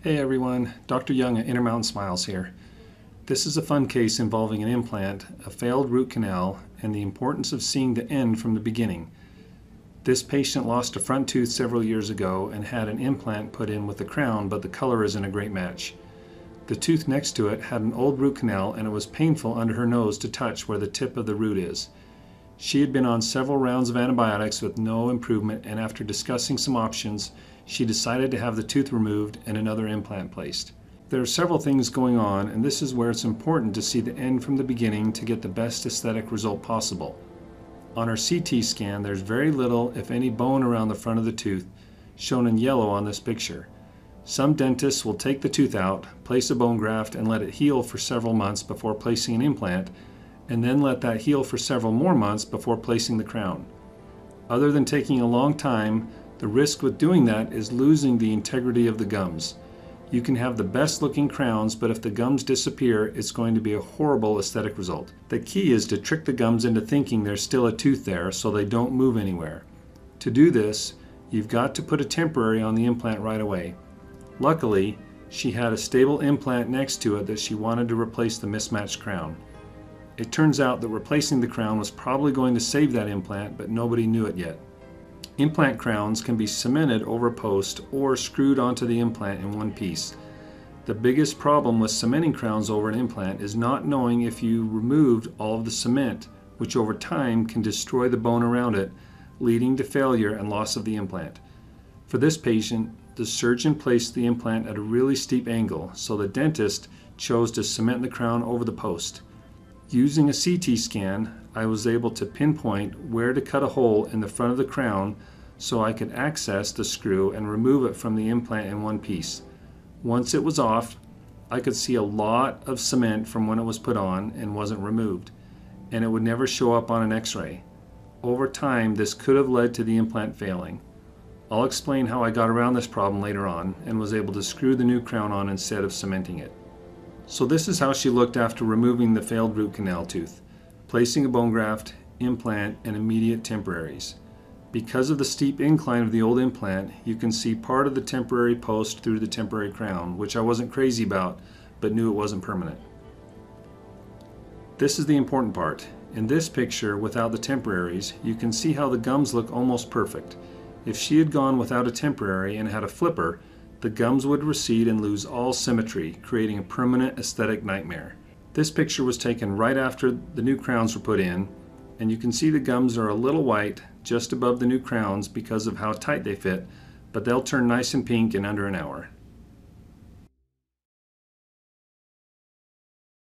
Hey everyone, Dr. Young at Intermountain Smiles here. This is a fun case involving an implant, a failed root canal, and the importance of seeing the end from the beginning. This patient lost a front tooth several years ago and had an implant put in with the crown, but the color isn't a great match. The tooth next to it had an old root canal and it was painful under her nose to touch where the tip of the root is. She had been on several rounds of antibiotics with no improvement, and after discussing some options, she decided to have the tooth removed and another implant placed. There are several things going on, and this is where it's important to see the end from the beginning to get the best aesthetic result possible. On our CT scan, there's very little, if any, bone around the front of the tooth, shown in yellow on this picture. Some dentists will take the tooth out, place a bone graft, and let it heal for several months before placing an implant, and then let that heal for several more months before placing the crown. Other than taking a long time, the risk with doing that is losing the integrity of the gums. You can have the best looking crowns, but if the gums disappear, it's going to be a horrible aesthetic result. The key is to trick the gums into thinking there's still a tooth there so they don't move anywhere. To do this, you've got to put a temporary on the implant right away. Luckily, she had a stable implant next to it that she wanted to replace the mismatched crown. It turns out that replacing the crown was probably going to save that implant, but nobody knew it yet. Implant crowns can be cemented over a post or screwed onto the implant in one piece. The biggest problem with cementing crowns over an implant is not knowing if you removed all of the cement, which over time can destroy the bone around it, leading to failure and loss of the implant. For this patient, the surgeon placed the implant at a really steep angle, so the dentist chose to cement the crown over the post. Using a CT scan, I was able to pinpoint where to cut a hole in the front of the crown so I could access the screw and remove it from the implant in one piece. Once it was off, I could see a lot of cement from when it was put on and wasn't removed, and it would never show up on an x-ray. Over time, this could have led to the implant failing. I'll explain how I got around this problem later on and was able to screw the new crown on instead of cementing it. So this is how she looked after removing the failed root canal tooth, placing a bone graft, implant, and immediate temporaries. Because of the steep incline of the old implant, you can see part of the temporary post through the temporary crown, which I wasn't crazy about, but knew it wasn't permanent. This is the important part. In this picture, without the temporaries, you can see how the gums look almost perfect. If she had gone without a temporary and had a flipper, the gums would recede and lose all symmetry, creating a permanent aesthetic nightmare. This picture was taken right after the new crowns were put in, and you can see the gums are a little white just above the new crowns because of how tight they fit, but they'll turn nice and pink in under an hour.